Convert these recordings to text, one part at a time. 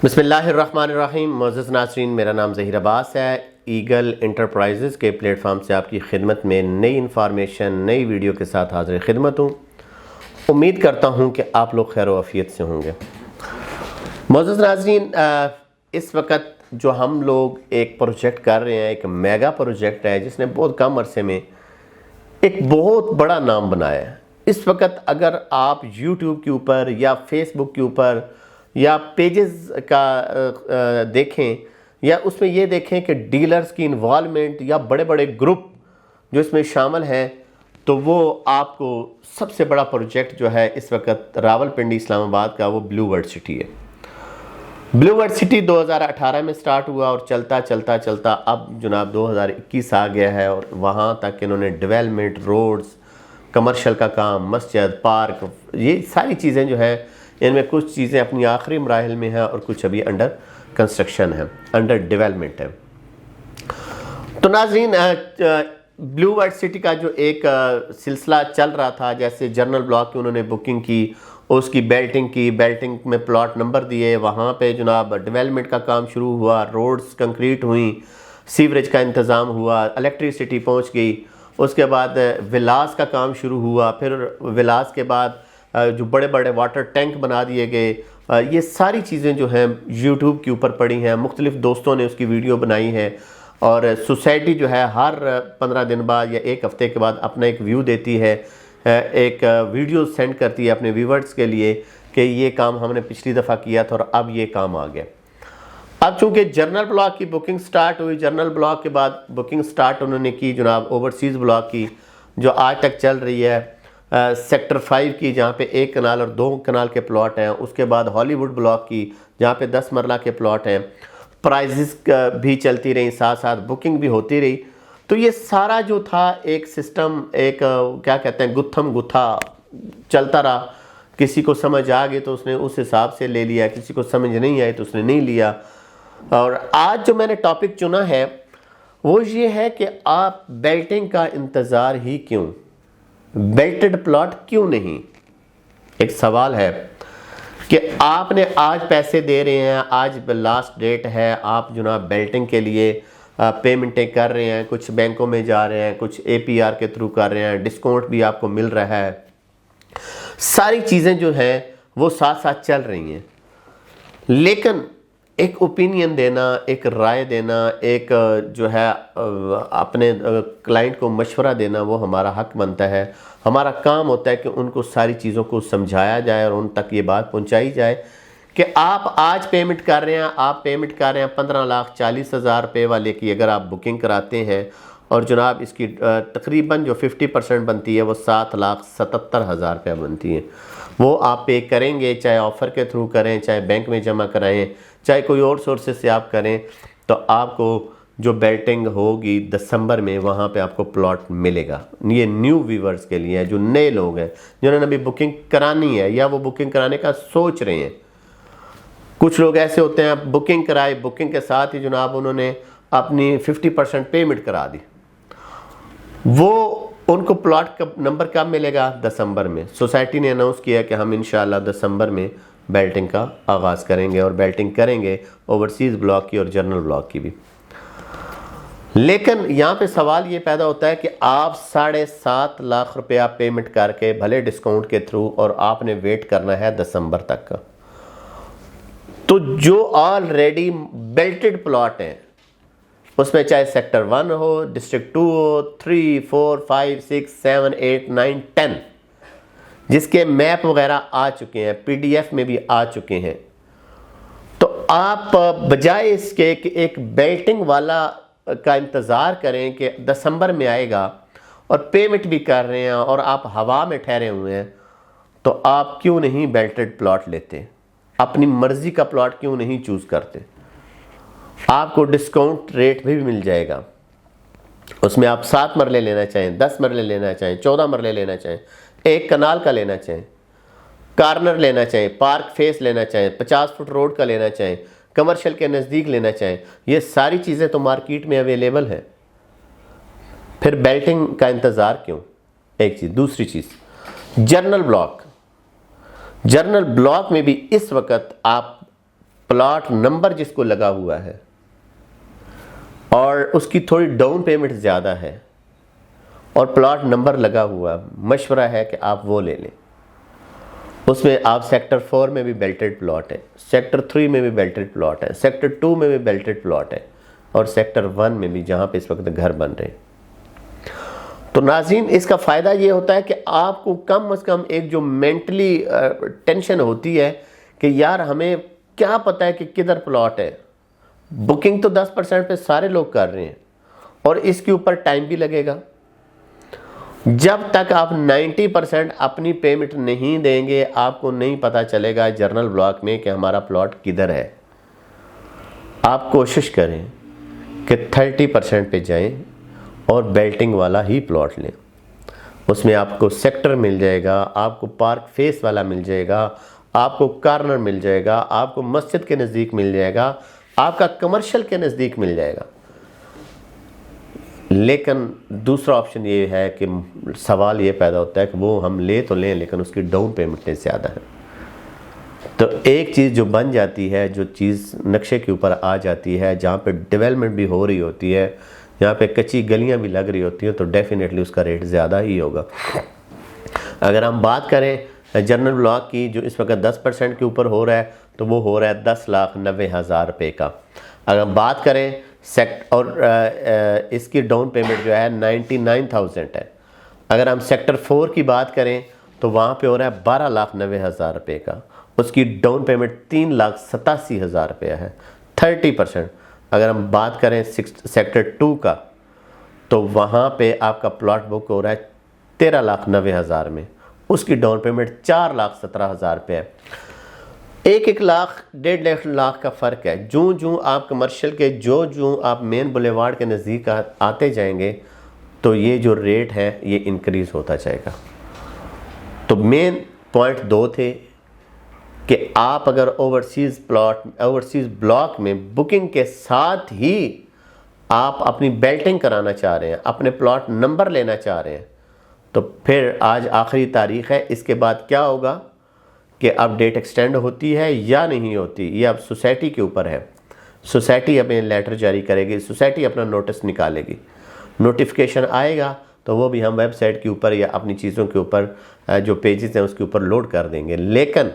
बिस्मिल्लाहिर्रहमानिर्रहीम। मोअज़्ज़ज़ नाज़रीन, मेरा नाम ज़हीर अब्बास है। ईगल इंटरप्राइजेज़ के प्लेटफॉर्म से आपकी खिदमत में नई इन्फॉर्मेशन, नई वीडियो के साथ हाज़िर खिदमत हूँ। उम्मीद करता हूँ कि आप लोग खैर आफियत से होंगे। मोअज़्ज़ज़ नाज़रीन, इस वक्त जो हम लोग एक प्रोजेक्ट कर रहे हैं, एक मेगा प्रोजेक्ट है जिसने बहुत कम अरसे में एक बहुत बड़ा नाम बनाया है। इस वक्त अगर आप यूट्यूब के ऊपर या फेसबुक के ऊपर या पेजेस का देखें या उसमें ये देखें कि डीलर्स की इन्वॉल्वमेंट या बड़े बड़े ग्रुप जो इसमें शामिल हैं, तो वो आपको सबसे बड़ा प्रोजेक्ट जो है इस वक्त रावलपिंडी इस्लामाबाद का वो ब्लू वर्ल्ड सिटी है। ब्लू वर्ल्ड सिटी 2018 में स्टार्ट हुआ और चलता चलता चलता अब जनाब 2021 आ गया है और वहाँ तक इन्होंने डेवलपमेंट, रोड्स, कमर्शियल का काम, मस्जिद, पार्क, ये सारी चीज़ें जो है इनमें कुछ चीज़ें अपनी आखिरी मराहिल में हैं और कुछ अभी अंडर कंस्ट्रक्शन है, अंडर डेवलपमेंट है। तो नाज़रीन, ब्लू वर्ल्ड सिटी का जो एक सिलसिला चल रहा था, जैसे जनरल ब्लॉक की उन्होंने बुकिंग की, उसकी बेल्टिंग की, बेल्टिंग में प्लॉट नंबर दिए, वहाँ पे जनाब डेवलपमेंट का काम शुरू हुआ, रोड्स कंक्रीट हुई, सीवरेज का इंतज़ाम हुआ, इलेक्ट्रिसिटी पहुँच गई। उसके बाद विलास का काम शुरू हुआ, फिर विलास के बाद जो बड़े बड़े वाटर टैंक बना दिए गए। ये सारी चीज़ें जो हैं यूट्यूब के ऊपर पड़ी हैं, मुख्तलिफ दोस्तों ने उसकी वीडियो बनाई है और सोसाइटी जो है हर 15 दिन बाद या एक हफ़्ते के बाद अपना एक व्यू देती है, एक वीडियो सेंड करती है अपने व्यूवर्स के लिए कि ये काम हमने पिछली दफ़ा किया था और अब ये काम आ गया। अब चूँकि जनरल ब्लॉक की बुकिंग स्टार्ट हुई, जनरल ब्लॉक के बाद बुकिंग स्टार्ट उन्होंने की जनाब ओवरसीज़ ब्लॉक की, जो आज तक चल रही है। सेक्टर 5 की, जहाँ पे 1 कनाल और 2 कनाल के प्लॉट हैं। उसके बाद हॉलीवुड ब्लॉक की, जहाँ पे 10 मरला के प्लॉट हैं। प्राइजेस भी चलती रही, साथ साथ बुकिंग भी होती रही। तो ये सारा जो था एक सिस्टम, एक क्या कहते हैं, गुत्थम गुत्था चलता रहा। किसी को समझ आ गई तो उसने उस हिसाब से ले लिया, किसी को समझ नहीं आई तो उसने नहीं लिया। और आज जो मैंने टॉपिक चुना है वो ये है कि आप बेल्टिंग का इंतज़ार ही क्यों, बेल्टेड प्लॉट क्यों नहीं। एक सवाल है कि आपने आज पैसे दे रहे हैं, आज लास्ट डेट है, आप जनाब बेल्टिंग के लिए पेमेंटें कर रहे हैं, कुछ बैंकों में जा रहे हैं, कुछ APR के थ्रू कर रहे हैं, डिस्काउंट भी आपको मिल रहा है, सारी चीज़ें जो हैं वो साथ साथ चल रही हैं। लेकिन एक ओपिनियन देना, एक राय देना, एक जो है अपने क्लाइंट को मशवरा देना, वो हमारा हक बनता है। हमारा काम होता है कि उनको सारी चीज़ों को समझाया जाए और उन तक ये बात पहुंचाई जाए कि आप आज पेमेंट कर रहे हैं, आप पेमेंट कर रहे हैं 15,40,000 रुपये वाले की अगर आप बुकिंग कराते हैं, और जनाब इसकी तकरीबन जो 50% बनती है वो 7,77,000 रुपये बनती है। वो आप पे करेंगे, चाहे ऑफ़र के थ्रू करें, चाहे बैंक में जमा कराएं, चाहे कोई और सोर्सेज से आप करें, तो आपको जो बेल्टिंग होगी दिसंबर में वहाँ पे आपको प्लॉट मिलेगा। ये न्यू व्यूवर्स के लिए है, जो नए लोग हैं जिन्होंने अभी बुकिंग करानी है या वो बुकिंग कराने का सोच रहे हैं। कुछ लोग ऐसे होते हैं, बुकिंग कराए, बुकिंग के साथ ही जनाब उन्होंने अपनी 50% पेमेंट करा दी। वो उनको प्लॉट का नंबर कब मिलेगा? दिसंबर में। सोसाइटी ने अनाउंस किया कि हम इंशाल्लाह दिसंबर में बेल्टिंग का आगाज़ करेंगे और बेल्टिंग करेंगे ओवरसीज़ ब्लॉक की और जनरल ब्लॉक की भी। लेकिन यहाँ पे सवाल ये पैदा होता है कि आप 7.5 लाख रुपया पेमेंट करके, भले डिस्काउंट के थ्रू, और आपने वेट करना है दिसंबर तक का। तो जो ऑलरेडी बेल्टेड प्लॉट हैं उसमें चाहे सेक्टर 1 हो, डिस्ट्रिक्ट 2 हो, 3, 4, 5, 6, 7, 8, 9, 10, जिसके मैप वगैरह आ चुके हैं, PDF में भी आ चुके हैं, तो आप बजाय इसके कि एक बेल्टिंग वाला का इंतज़ार करें कि दिसंबर में आएगा और पेमेंट भी कर रहे हैं और आप हवा में ठहरे हुए हैं, तो आप क्यों नहीं बेल्टेड प्लॉट लेते? अपनी मर्ज़ी का प्लॉट क्यों नहीं चूज़ करते? आपको डिस्काउंट रेट भी मिल जाएगा। उसमें आप 7 मरले लेना चाहें, 10 मरले लेना चाहें, 14 मरले लेना चाहें, 1 कनाल का लेना चाहें, कार्नर लेना चाहें, पार्क फेस लेना चाहें, 50 फुट रोड का लेना चाहें, कमर्शियल के नज़दीक लेना चाहें, ये सारी चीज़ें तो मार्केट में अवेलेबल हैं। फिर बेल्टिंग का इंतज़ार क्यों? एक चीज़। दूसरी चीज़, जनरल ब्लॉक में भी इस वक्त आप प्लॉट नंबर जिसको लगा हुआ है और उसकी थोड़ी डाउन पेमेंट ज़्यादा है और प्लॉट नंबर लगा हुआ, मशवरा है कि आप वो ले लें। उसमें आप सेक्टर 4 में भी बेल्टेड प्लॉट है, सेक्टर 3 में भी बेल्टेड प्लॉट है, सेक्टर 2 में भी बेल्टेड प्लॉट है और सेक्टर 1 में भी, जहाँ पे इस वक्त घर बन रहे हैं। तो नाज़रीन, इसका फ़ायदा ये होता है कि आपको कम से कम एक जो मेंटली टेंशन होती है कि यार हमें क्या पता है कि किधर प्लॉट है, बुकिंग तो 10% पे सारे लोग कर रहे हैं और इसके ऊपर टाइम भी लगेगा। जब तक आप 90% अपनी पेमेंट नहीं देंगे आपको नहीं पता चलेगा जनरल ब्लॉक में कि हमारा प्लॉट किधर है। आप कोशिश करें कि 30% पे जाएं और बेल्टिंग वाला ही प्लॉट लें। उसमें आपको सेक्टर मिल जाएगा, आपको पार्क फेस वाला मिल जाएगा, आपको कॉर्नर मिल जाएगा, आपको मस्जिद के नज़दीक मिल जाएगा, आपका कमर्शियल के नज़दीक मिल जाएगा। लेकिन दूसरा ऑप्शन ये है कि सवाल ये पैदा होता है कि वो हम ले तो लें लेकिन उसकी डाउन पेमेंटें ज़्यादा है। तो एक चीज़ जो बन जाती है, जो चीज़ नक्शे के ऊपर आ जाती है, जहाँ पे डेवलपमेंट भी हो रही होती है, यहाँ पे कच्ची गलियाँ भी लग रही होती हैं, तो डेफिनेटली उसका रेट ज़्यादा ही होगा। अगर हम बात करें जनरल ब्लॉक की, जो इस वक्त 10% के ऊपर हो रहा है, तो वो हो रहा है 10,90,000 रुपये का। अगर हम बात करें और इसकी डाउन पेमेंट जो है 99,000 है। अगर हम सेक्टर 4 की बात करें तो वहाँ पे हो रहा है 12,90,000 रुपये का, उसकी डाउन पेमेंट 3,87,000 रुपये है, 30%। अगर हम बात करें सेक्टर 2 का तो वहाँ पे आपका प्लॉट बुक हो रहा है 13,90,000 में, उसकी डाउन पेमेंट 4,17,000 रुपये है। 1 लाख 1.5 लाख का फ़र्क है। जूँ आप कमर्शियल के जो आप मेन बुलेवार्ड के नज़दीक आते जाएंगे तो ये जो रेट है ये इंक्रीज़ होता जाएगा। तो मेन पॉइंट 2 थे कि आप अगर ओवरसीज़ ब्लॉक में बुकिंग के साथ ही आप अपनी बेल्टिंग कराना चाह रहे हैं, अपने प्लॉट नंबर लेना चाह रहे हैं, तो फिर आज आखिरी तारीख़ है। इसके बाद क्या होगा कि अब डेट एक्सटेंड होती है या नहीं होती, ये अब सोसाइटी के ऊपर है। सोसाइटी अपने लेटर जारी करेगी, सोसाइटी अपना नोटिस निकालेगी, नोटिफिकेशन आएगा तो वो भी हम वेबसाइट के ऊपर या अपनी चीज़ों के ऊपर जो पेजेस हैं उसके ऊपर लोड कर देंगे। लेकिन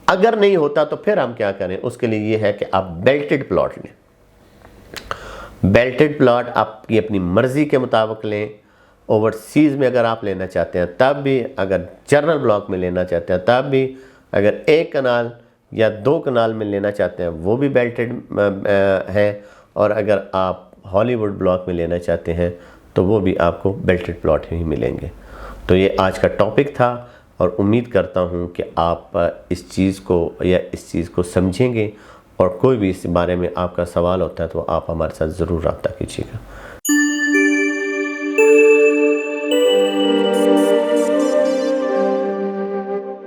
अगर नहीं होता तो फिर हम क्या करें, उसके लिए ये है कि आप बेल्टेड प्लॉट लें। बेल्टेड प्लॉट आपकी अपनी मर्ज़ी के मुताबिक लें। ओवरसीज़ में अगर आप लेना चाहते हैं तब भी, अगर जनरल ब्लॉक में लेना चाहते हैं तब भी, अगर 1 कनाल या 2 कनाल में लेना चाहते हैं वो भी बेल्टेड है, और अगर आप हॉलीवुड ब्लॉक में लेना चाहते हैं तो वो भी आपको बेल्टेड प्लॉट ही मिलेंगे। तो ये आज का टॉपिक था और उम्मीद करता हूँ कि आप इस चीज़ को समझेंगे और कोई भी इस बारे में आपका सवाल होता है तो आप हमारे साथ ज़रूर रब्ता कीजिएगा।